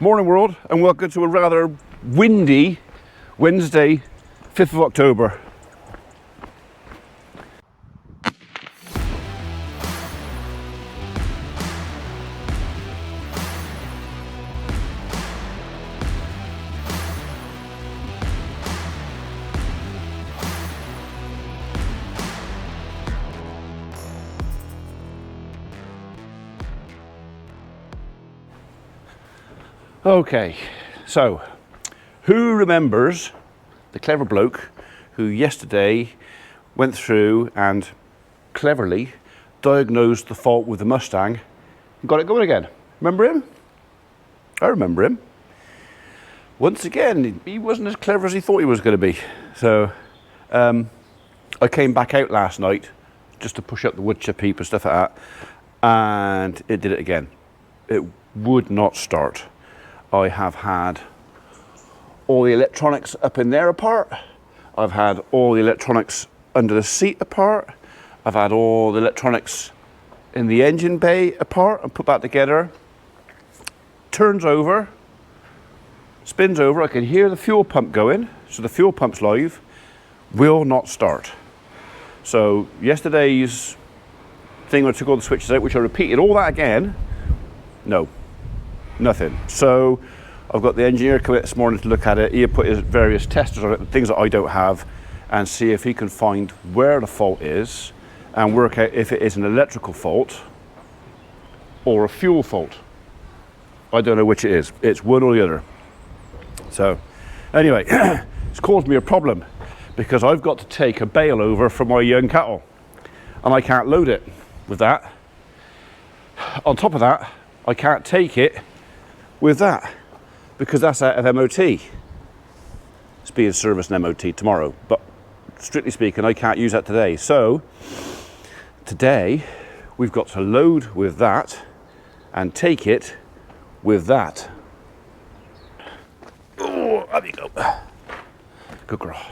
Morning world, and welcome to a rather windy Wednesday, 5th of October. Okay, so who remembers the clever bloke who yesterday went through and cleverly diagnosed the fault with the Mustang and got it going again? Remember him? I remember him. Once again, he wasn't as clever as he thought he was going to be. So I came back out last night just to push up the wood chip heap and stuff like that, and it did it again. It would not start. I have had all the electronics up in there apart. I've had all the electronics under the seat apart. I've had all the electronics in the engine bay apart and put that together. Turns over, spins over. I can hear the fuel pump going, so the fuel pump's live. Will not start. So yesterday's thing when I took all the switches out, which I repeated all that again, no. Nothing. So I've got the engineer come in this morning to look at it. He put his various testers on it, things that I don't have, and see if he can find where the fault is and work out if it is an electrical fault or a fuel fault. I don't know which it is. It's one or the other. So anyway, it's caused me a problem because I've got to take a bale over from my young cattle and I can't load it with that. On top of that, I can't take it with that because that's out of MOT. It's being serviced in MOT tomorrow, but strictly speaking I can't use that today. So today we've got to load with that and take it with that. Oh, there you go. Good girl.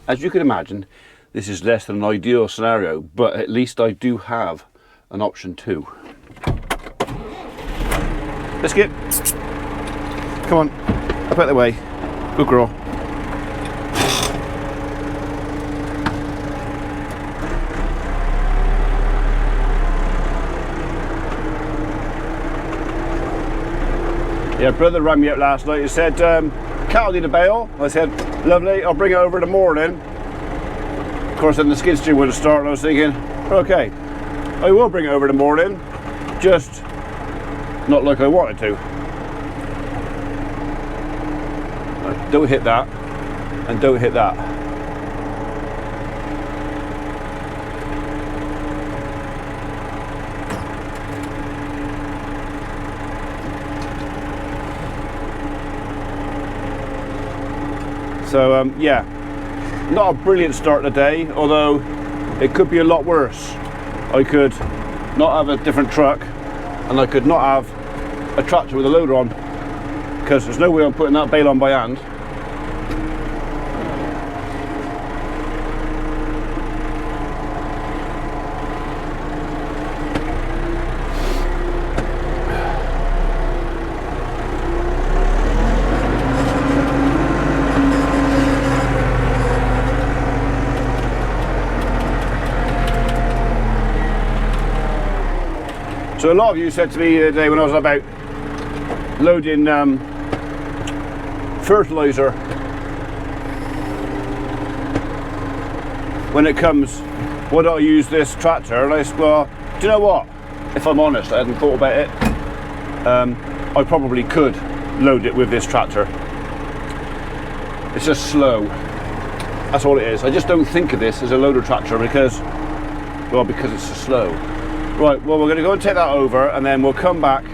As you can imagine, this is less than an ideal scenario, but at least I do have an option 2. Biscuit, come on, up out the way. Good girl. Yeah, brother rang me up last night. He said, cattle need a bale. I said, lovely, I'll bring it over in the morning. Of course, then the skid steer wouldn't start, and I was thinking, okay, I will bring it over in the morning, just not like I wanted to. Don't hit that, and don't hit that. So yeah, not a brilliant start to the day, although it could be a lot worse. I could not have a different truck, and I could not have a tractor with a loader on, because there's no way I'm putting that bale on by hand. So a lot of you said to me the other day when I was about loading fertilizer, when it comes, why don't I use this tractor? And I said, well, do you know what? If I'm honest, I hadn't thought about it. I probably could load it with this tractor. It's just slow. That's all it is. I just don't think of this as a loader tractor because it's so slow. Right, well, we're going to go and take that over, and then we'll come back.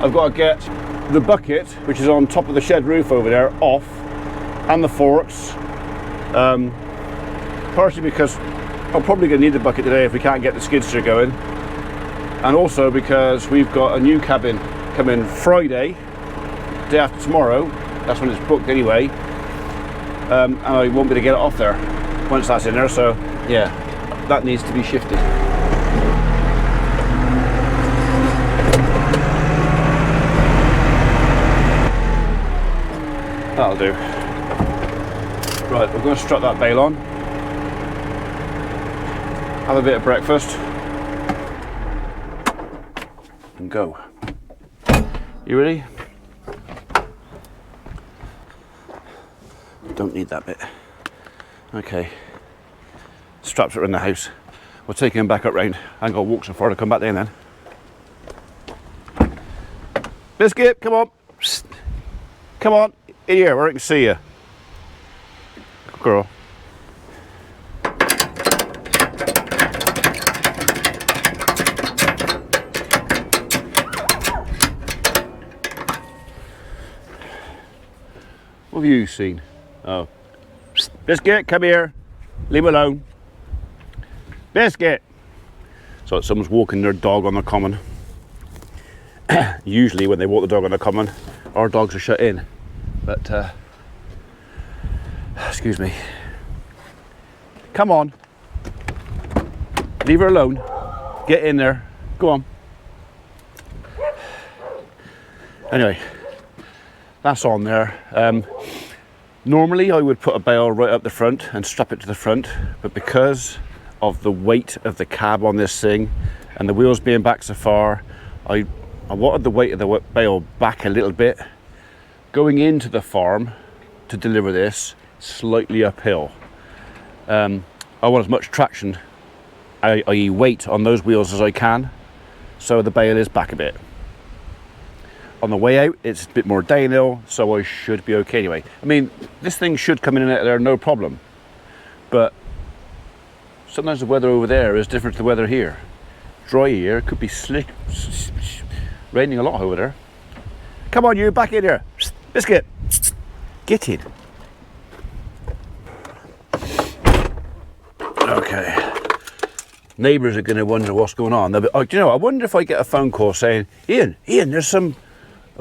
I've got to get the bucket, which is on top of the shed roof over there, off, and the forks. Partially because I'm probably going to need the bucket today if we can't get the skid steer going, and also because we've got a new cabin coming Friday, day after tomorrow. That's when it's booked anyway, and I won't be able to get it off there once that's in there. So yeah, that needs to be shifted. That'll do. Right, we're going to strut that bale on. Have a bit of breakfast. And go. You ready? Don't need that bit. Okay. Straps are in the house. We'll take him back up round. I ain't got to walk so far to come back down then. Biscuit, come on. Psst. Come on. In here where I can see you. Good girl. What have you seen? Oh. Psst. Biscuit, come here. Leave him alone. Biscuit! So someone's walking their dog on the common. Usually when they walk the dog on the common, our dogs are shut in. But, excuse me. Come on. Leave her alone. Get in there. Go on. Anyway, that's on there. Normally I would put a bale right up the front and strap it to the front, but because of the weight of the cab on this thing and the wheels being back so far, I wanted the weight of the bale back a little bit. Going into the farm to deliver this slightly uphill. I want as much traction, i.e. weight, on those wheels as I can, so the bale is back a bit. On the way out, it's a bit more downhill, so I should be okay anyway. I mean, this thing should come in and out of there no problem, but sometimes the weather over there is different to the weather here. Dry here, it could be slick, raining a lot over there. Come on, you, back in here. Biscuit, get in. Okay. Neighbours are going to wonder what's going on. They'll be, oh, do you know, I wonder if I get a phone call saying, Ian, there's a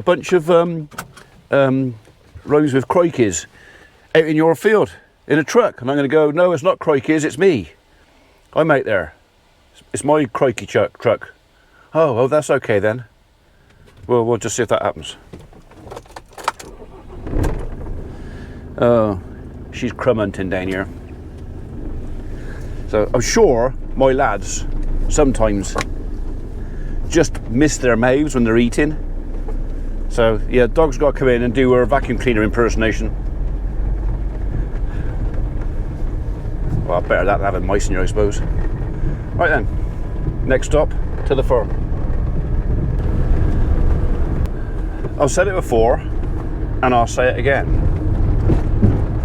bunch of rows with crikeys out in your field in a truck. And I'm going to go, no, it's not crikeys, it's me. I'm out there. It's my crikey truck. Oh, that's okay then. Well, we'll just see if that happens. Oh, she's crumb hunting down here. So I'm sure my lads sometimes just miss their mouths when they're eating. So yeah, dog's got to come in and do her vacuum cleaner impersonation. Well, better that than having mice in here, I suppose. Right then, next stop to the farm. I've said it before, and I'll say it again.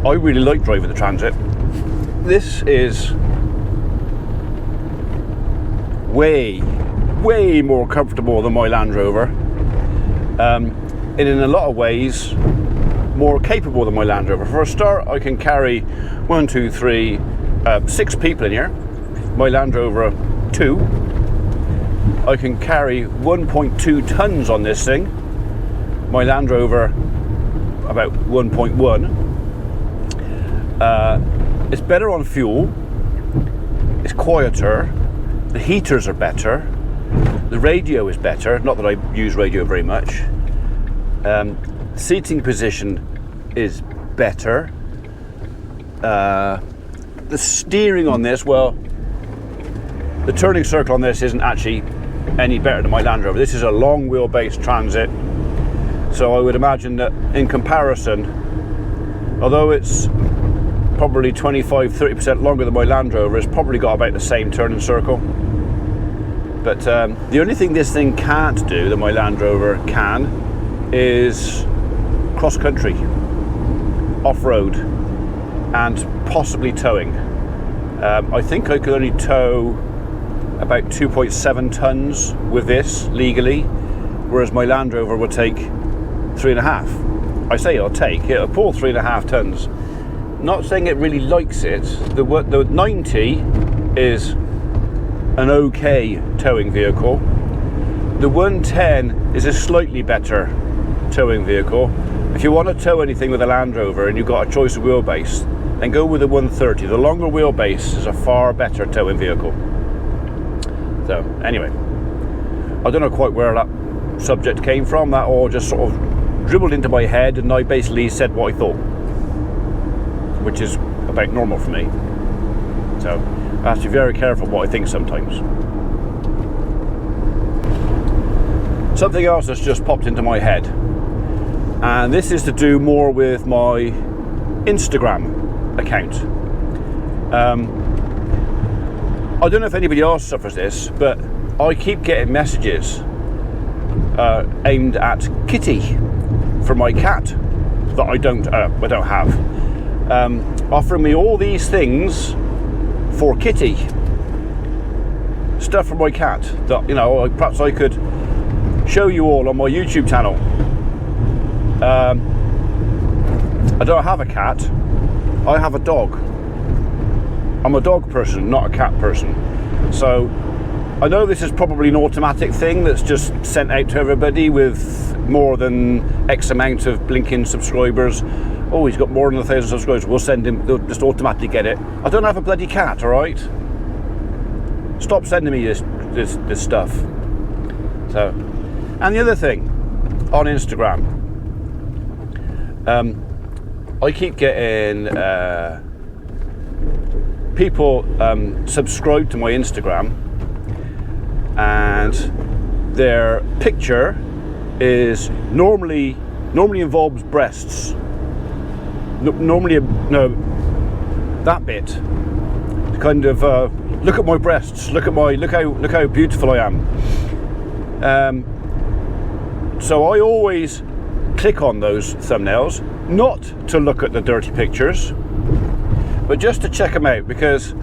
I really like driving the Transit. This is way more comfortable than my Land Rover. And in a lot of ways, more capable than my Land Rover. For a start, I can carry 1, 2, 3, 6 people in here. My Land Rover 2. I can carry 1.2 tons on this thing. My Land Rover about 1.1. It's better on fuel. It's quieter. The heaters are better. The radio is better. Not that I use radio very much. Seating position is better. The steering on this, well, the turning circle on this isn't actually any better than my Land Rover. This is a long wheelbase Transit, so I would imagine that in comparison, although it's probably 25-30% longer than my Land Rover, it's probably got about the same turning circle. But the only thing this thing can't do that my Land Rover can is cross country, off-road, and possibly towing. I think I could only tow about 2.7 tons with this legally, whereas my Land Rover will take 3.5. I say it'll pull 3.5 tons. Not saying it really likes it. The 90 is an okay towing vehicle. The 110 is a slightly better towing vehicle. If you want to tow anything with a Land Rover and you've got a choice of wheelbase, then go with the 130. The longer wheelbase is a far better towing vehicle. So anyway, I don't know quite where that subject came from. That all just sort of dribbled into my head, and I basically said what I thought, which is about normal for me. So I have to be very careful what I think sometimes. Something else that's just popped into my head, and this is to do more with my Instagram account. I don't know if anybody else suffers this, but I keep getting messages aimed at Kitty from my cat that I don't have, offering me all these things for Kitty, stuff for my cat that, you know, perhaps I could show you all on my YouTube channel. I don't have a cat, I have a dog. I'm a dog person, not a cat person. So I know this is probably an automatic thing that's just sent out to everybody with more than X amount of blinking subscribers. Oh, he's got more than 1,000 subscribers, we'll send him, they'll just automatically get it. I don't have a bloody cat, all right? Stop sending me this stuff. So, and the other thing, on Instagram, I keep getting people subscribe to my Instagram, and their picture is normally involves breasts. Normally, no, that bit. Kind of look at my breasts. Look how beautiful I am. So I always click on those thumbnails, not to look at the dirty pictures, but just to check them out, because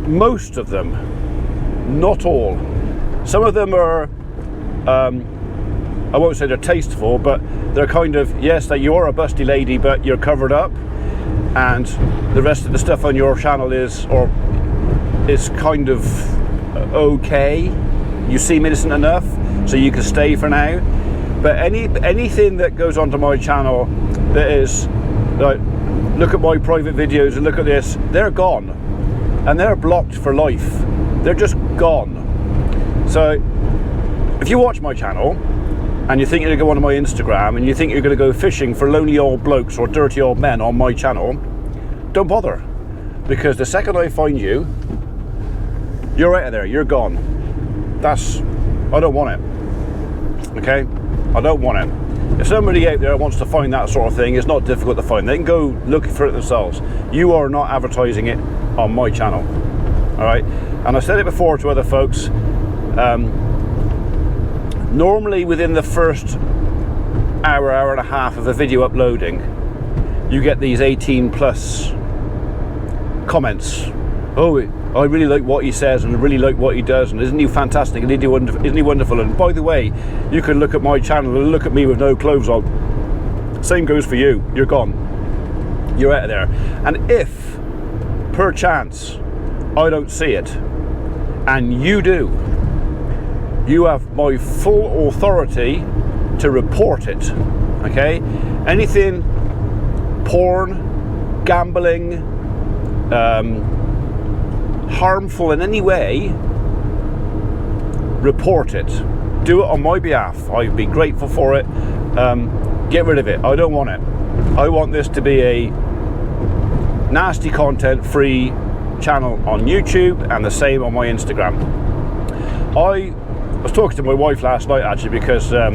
most of them, not all, some of them are, I won't say they're tasteful, but they're kind of, yes, that you are a busty lady, but you're covered up, and the rest of the stuff on your channel is kind of okay. You seem innocent enough, so you can stay for now. But anything that goes onto my channel that is like, look at my private videos and look at this, they're gone, and they're blocked for life. They're just gone. So if you watch my channel and you think you're going to go onto my Instagram and you think you're going to go fishing for lonely old blokes or dirty old men on my channel, don't bother, because the second I find you, you're out of there, you're gone. I don't want it. Okay, I don't want it. If somebody out there wants to find that sort of thing, it's not difficult to find. They can go look for it themselves. You are not advertising it on my channel. All right, and I've said it before to other folks. Normally within the first hour and a half of a video uploading, you get these 18 plus comments. Oh, I really like what he says, and I really like what he does, and isn't he fantastic, and isn't he wonderful, and by the way, you can look at my channel and look at me with no clothes on. Same goes for you. You're gone. You're out of there. And if perchance I don't see it and you do, you have my full authority to report it. Okay, anything porn, gambling, harmful in any way, report it. Do it on my behalf. I'd be grateful for it. Get rid of it. I don't want it. I want this to be a nasty content free channel on YouTube, and the same on my Instagram. I was talking to my wife last night actually, because I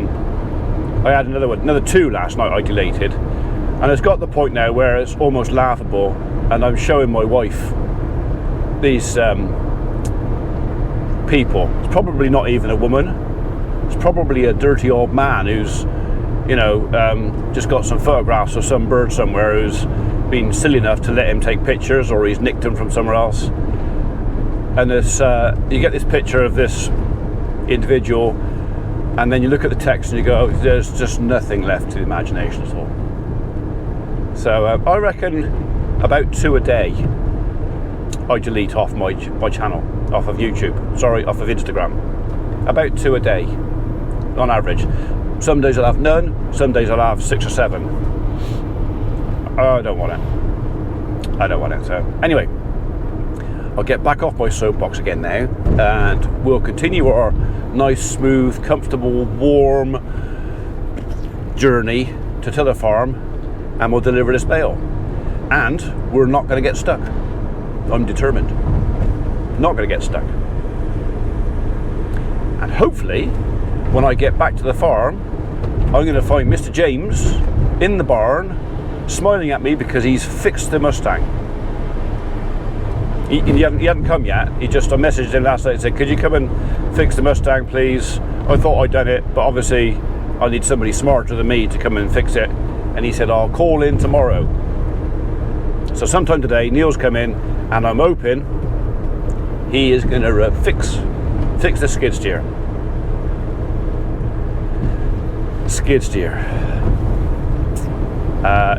had another two last night I deleted, and it's got to the point now where it's almost laughable, and I'm showing my wife these people. It's probably not even a woman, it's probably a dirty old man who's, you know, just got some photographs of some bird somewhere who's been silly enough to let him take pictures, or he's nicked them from somewhere else. And this, you get this picture of this individual, and then you look at the text and you go, there's just nothing left to the imagination at all. So I reckon about 2 a day I delete off my channel, off of YouTube, sorry, off of Instagram. About 2 a day, on average. Some days I'll have none, some days I'll have 6 or 7. I don't want it. I don't want it. So anyway, I'll get back off my soapbox again now, and we'll continue our nice, smooth, comfortable, warm journey to Tiller Farm, and we'll deliver this bale. And we're not going to get stuck. I'm determined. Not going to get stuck. And hopefully, when I get back to the farm, I'm going to find Mr. James in the barn, smiling at me because he's fixed the Mustang. He hadn't come yet. I messaged him last night and said, could you come and fix the Mustang, please? I thought I'd done it, but obviously I need somebody smarter than me to come and fix it. And he said, I'll call in tomorrow. So sometime today, Neil's come in, and I'm hoping he is going to fix the skid steer. Skid steer.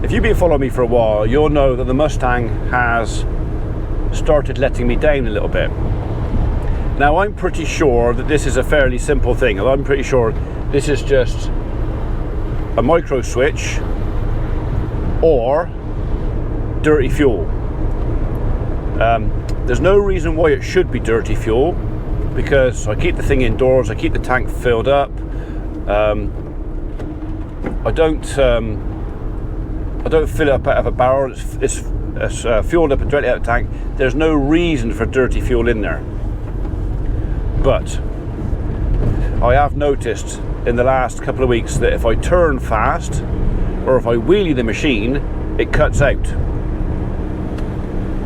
If you've been following me for a while, you'll know that the Mustang has started letting me down a little bit. Now, I'm pretty sure that this is a fairly simple thing. I'm pretty sure this is just a micro switch or dirty fuel. There's no reason why it should be dirty fuel, because I keep the thing indoors, I keep the tank filled up. I don't fill it up out of a barrel. It's fueled up and directly out of the tank. There's no reason for dirty fuel in there. But I have noticed in the last couple of weeks that if I turn fast or if I wheelie the machine, it cuts out.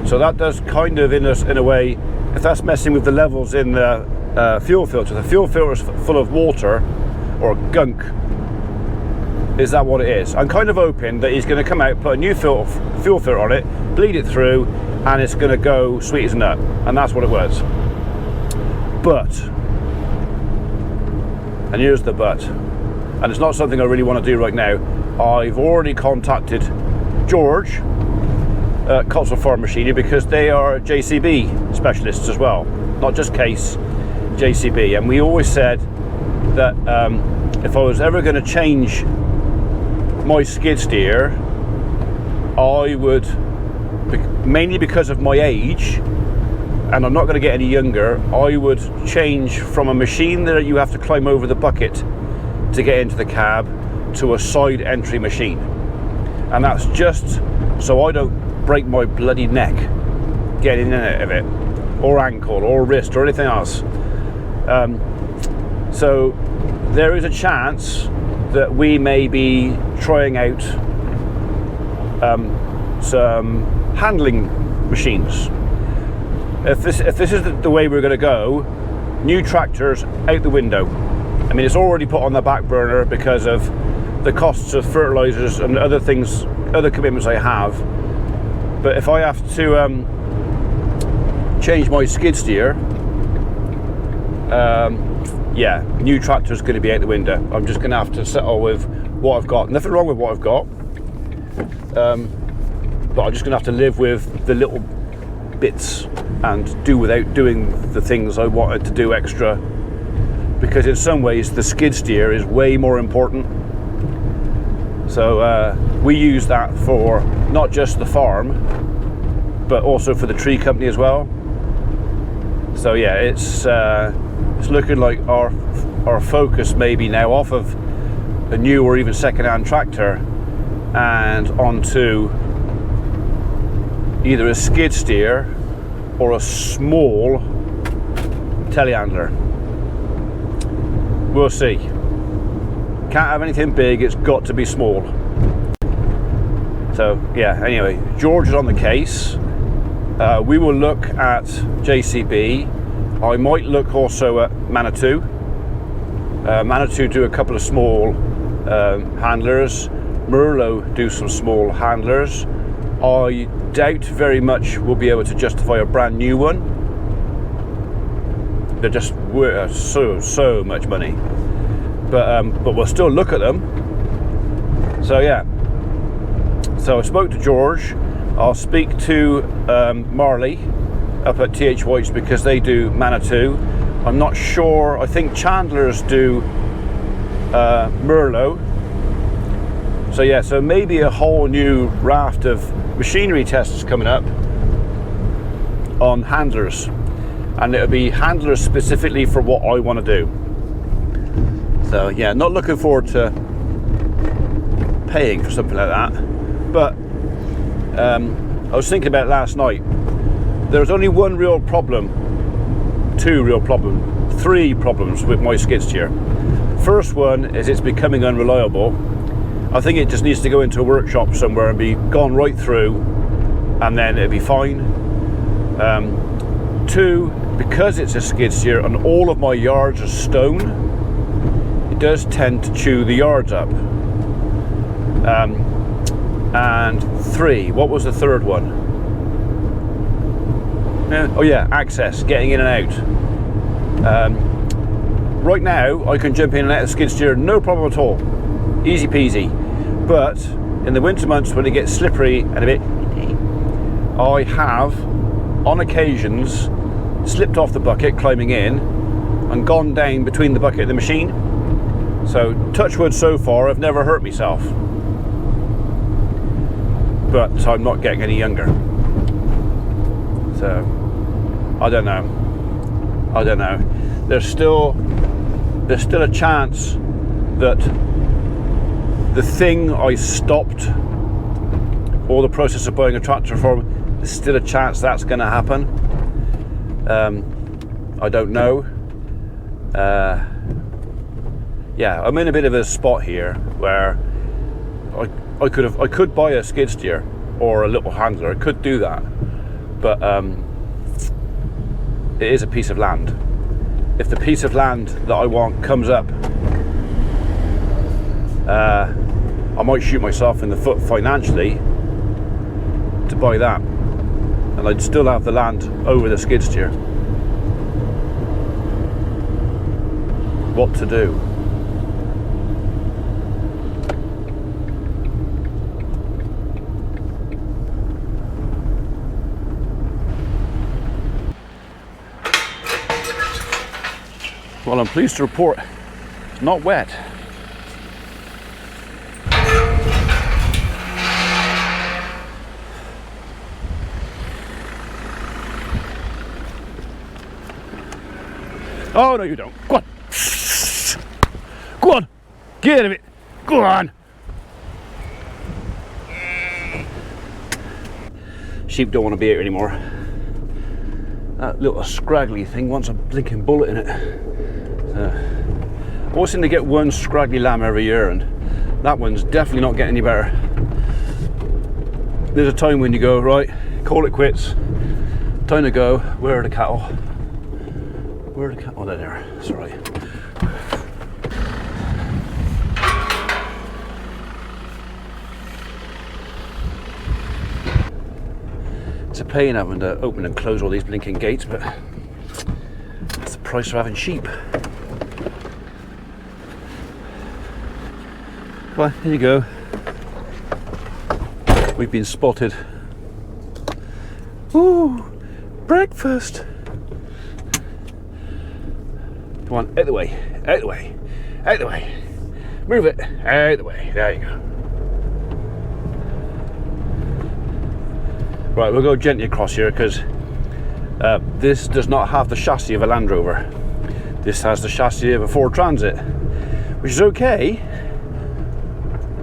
So that does kind of, in a way, if that's messing with the levels in the fuel filter. The fuel filter is full of water or gunk. Is that what it is? I'm kind of hoping that he's going to come out, put a new fuel filter on it, bleed it through, and it's going to go sweet as a nut. And that's what it was. But, and here's the but, and it's not something I really want to do right now. I've already contacted George at Cotswold Farm Machinery, because they are JCB specialists as well, not just Case, JCB. And we always said that if I was ever going to change my skid steer, I would, mainly because of my age, and I'm not going to get any younger, I would change from a machine that you have to climb over the bucket to get into the cab to a side entry machine. And that's just so I don't break my bloody neck getting in and out of it, or ankle or wrist or anything else. So there is a chance that we may be trying out some handling machines. If this is the way we're going to go, new tractors out the window. I mean, it's already put on the back burner because of the costs of fertilizers and other things, other commitments I have. But if I have to change my skid steer, yeah, new tractor's going to be out the window. I'm just going to have to settle with what I've got. Nothing wrong with what I've got, but I'm just going to have to live with the little bits and do without doing the things I wanted to do extra, because in some ways the skid steer is way more important. So we use that for not just the farm, but also for the tree company as well. So yeah, it's looking like our focus may be now off of a new or even second-hand tractor and onto either a skid steer or a small telehandler. We'll see. Can't have anything big, it's got to be small. So yeah, anyway, George is on the case. We will look at JCB. I might look also at Manitou. Manitou do a couple of small handlers. Merlot do some small handlers. I doubt very much we'll be able to justify a brand new one. They're just worth so much money. But we'll still look at them. So yeah. So I spoke to George. I'll speak to Marley up at TH White's because they do Manitou. I'm not sure. I think Chandler's do Merlot. So yeah, so maybe a whole new raft of machinery tests coming up on handlers, and it'll be handlers specifically for what I want to do. So yeah, not looking forward to paying for something like that. But I was thinking about it last night. There's only one real problem, three problems with my skid steer. First one is it's becoming unreliable. I think it just needs to go into a workshop somewhere and be gone right through, and then it'll be fine. Two, because it's a skid steer and all of my yards are stone, it does tend to chew the yards up. And three, what was the third one? Oh yeah, access, getting in and out. Right now, I can jump in and out of the skid steer, no problem at all. Easy peasy. But in the winter months when it gets slippery and a bit, I have, on occasions, slipped off the bucket climbing in and gone down between the bucket and the machine. So, touch wood so far, I've never hurt myself. But I'm not getting any younger. So, I don't know. There's still a chance that the thing I stopped, or the process of buying a tractor for, there's still a chance that's going to happen. I don't know. Yeah, I'm in a bit of a spot here where I could buy a skid steer or a little handler. I could do that, but it is a piece of land. If the piece of land that I want comes up, I might shoot myself in the foot financially to buy that, and I'd still have the land over the skid steer. What to do? Well, I'm pleased to report it's not wet. Oh, no, you don't. Go on. Go on. Get out of it. Go on. Sheep don't want to be here anymore. That little scraggly thing wants a blinking bullet in it. I always seem to get one scraggly lamb every year, and that one's definitely not getting any better. There's a time when you go, right, call it quits. Time to go. Where are the cattle? Where are the cattle? Oh, they're there. It's all right. It's a pain having to open and close all these blinking gates, but that's the price of having sheep. Well, here you go. We've been spotted. Ooh, breakfast. Come on, out the way, out the way, out the way. Move it, out the way. There you go. Right, we'll go gently across here because this does not have the chassis of a Land Rover. This has the chassis of a Ford Transit, which is okay,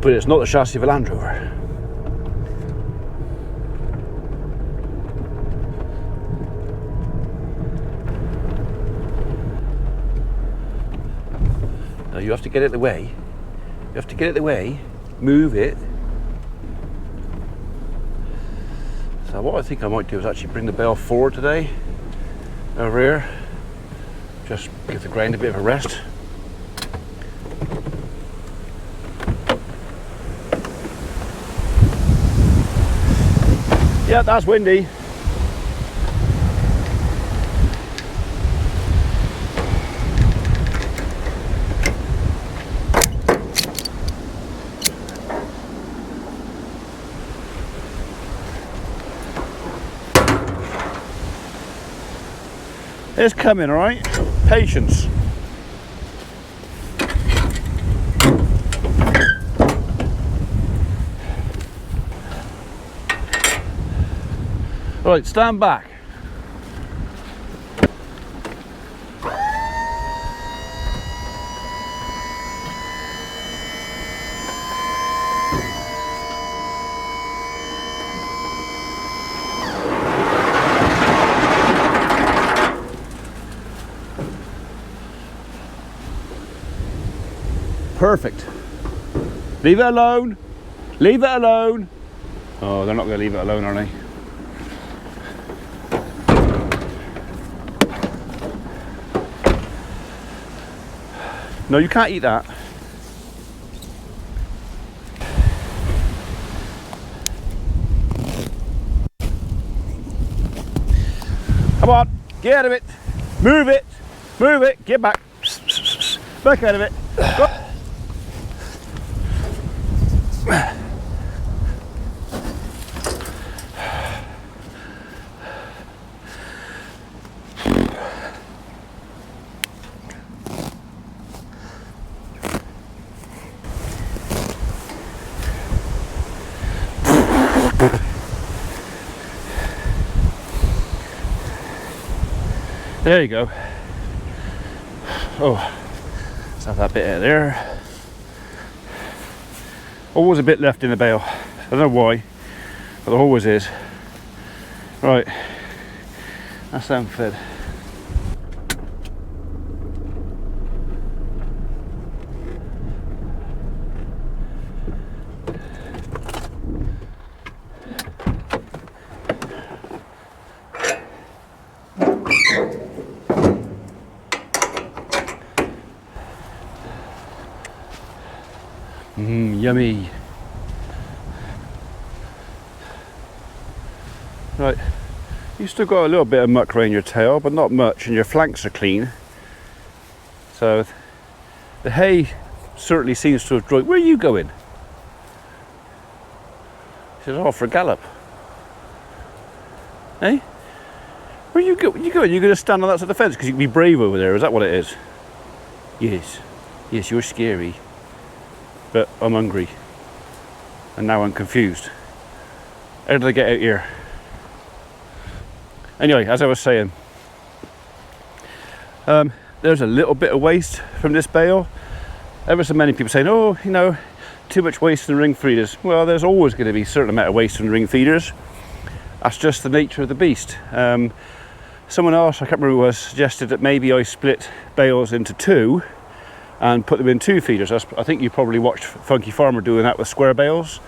but it's not the chassis of a Land Rover. Now you have to get it the way. You have to get it the way, move it. So what I think I might do is actually bring the bale forward today, over here. Just give the ground a bit of a rest. Yeah, that's windy. It's coming, all right? Patience. All right, stand back. Perfect. Leave it alone. Leave it alone. Oh, they're not going to leave it alone, are they? No, you can't eat that. Come on, get out of it. Move it. Move it. Get back. Back out of it. Go. There you go. Oh, let's have that bit out there. Always a bit left in the bale. I don't know why, but there always is. Right, that's them fed. Yummy. Right, you've still got a little bit of muck around your tail, but not much, and your flanks are clean. So the hay certainly seems to have dried. Where are you going? He says, "Oh, for a gallop." Hey, where you go? You going? You're going to stand on that side of the fence because you can be brave over there. Is that what it is? Yes, yes, you're scary. But I'm hungry, and now I'm confused. How did I get out here? Anyway, as I was saying, there's a little bit of waste from this bale. Ever so many people saying, "Oh, you know, too much waste in ring feeders." Well, there's always going to be a certain amount of waste in ring feeders. That's just the nature of the beast. Someone else, I can't remember who it was, suggested that maybe I split bales into two and put them in two feeders. I think you probably watched Funky Farmer doing that with square bales.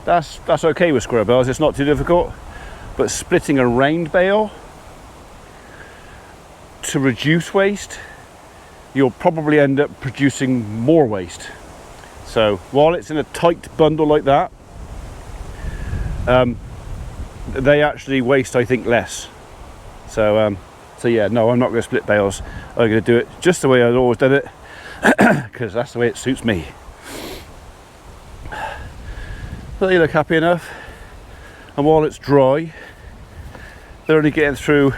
That's okay with square bales, it's not too difficult. But splitting a round bale to reduce waste, you'll probably end up producing more waste. So while it's in a tight bundle like that, they actually waste, I think, less. So yeah, no, I'm not going to split bales. I'm going to do it just the way I've always done it, because that's the way it suits me. But they look happy enough, and while it's dry, they're only getting through,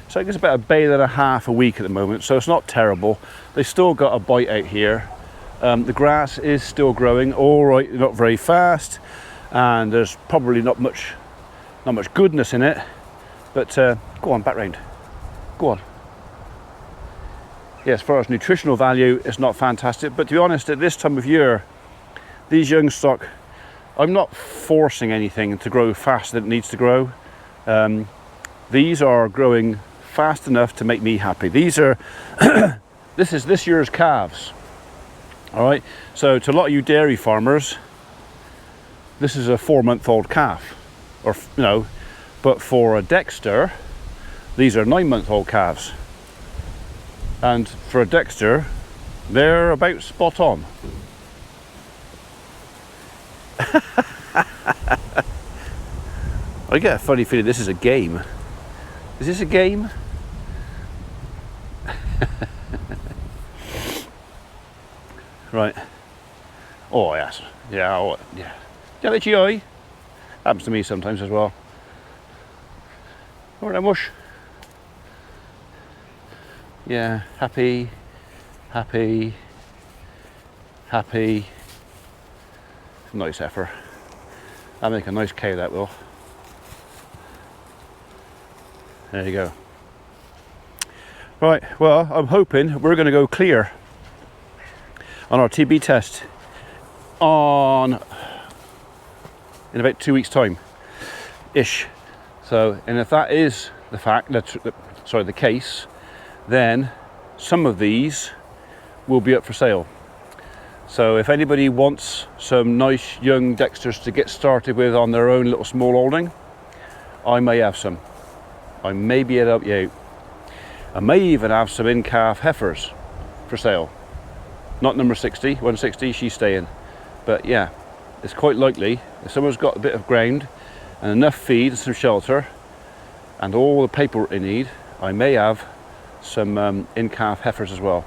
so I guess about a bale and a half a week at the moment, so it's not terrible. They still got a bite out here. The grass is still growing, all right, not very fast, and there's probably not much goodness in it, but go on, back round, go on. Yeah, as far as nutritional value, it's not fantastic, but to be honest, at this time of year, these young stock, I'm not forcing anything to grow faster than it needs to grow. These are growing fast enough to make me happy. These are, this is this year's calves. All right, so to a lot of you dairy farmers, this is a 4-month-old calf, or you know, but for a Dexter, these are 9-month-old calves. And for a Dexter, they're about spot on. I get a funny feeling this is a game. Is this a game? Right. Oh yes. Yeah, oh, yeah. Yeah, the GI. Happens to me sometimes as well. Alright, mush. Yeah, happy, happy, happy. Nice heifer. That'll make a nice cow, that will. There you go. Right, well, I'm hoping we're going to go clear on our TB test in about 2 weeks' time ish. So, and if that is the fact, the case, then some of these will be up for sale. So if anybody wants some nice young Dexters to get started with on their own little small holding, I may have some. I may be able to help you out. I may even have some in-calf heifers for sale. Not number 60, 160, she's staying. But yeah, it's quite likely if someone's got a bit of ground and enough feed and some shelter and all the paperwork they need, I may have some in-calf heifers as well.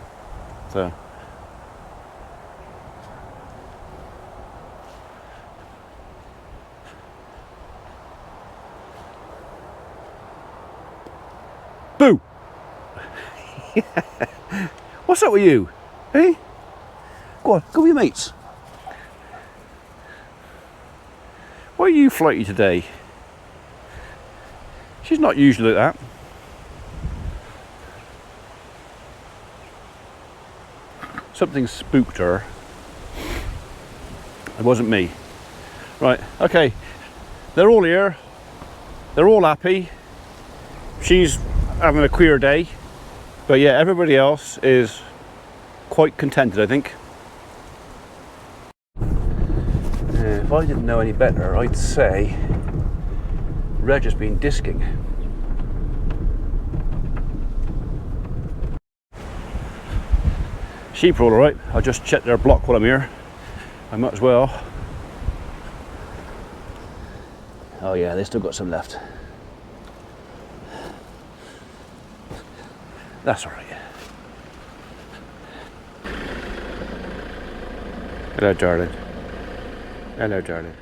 So boo! What's up with you? Hey? Go on, go with your mates. Why are you flighty today? She's not usually like that. Something spooked her. It wasn't me. Right, okay. They're all here. They're all happy. She's having a queer day. But yeah, everybody else is quite contented, I think. If I didn't know any better, I'd say Reg has been disking. Sheep are all right. I'll just check their block while I'm here. I might as well. Oh yeah, they still got some left. That's all right. Hello, darling. Hello, darling.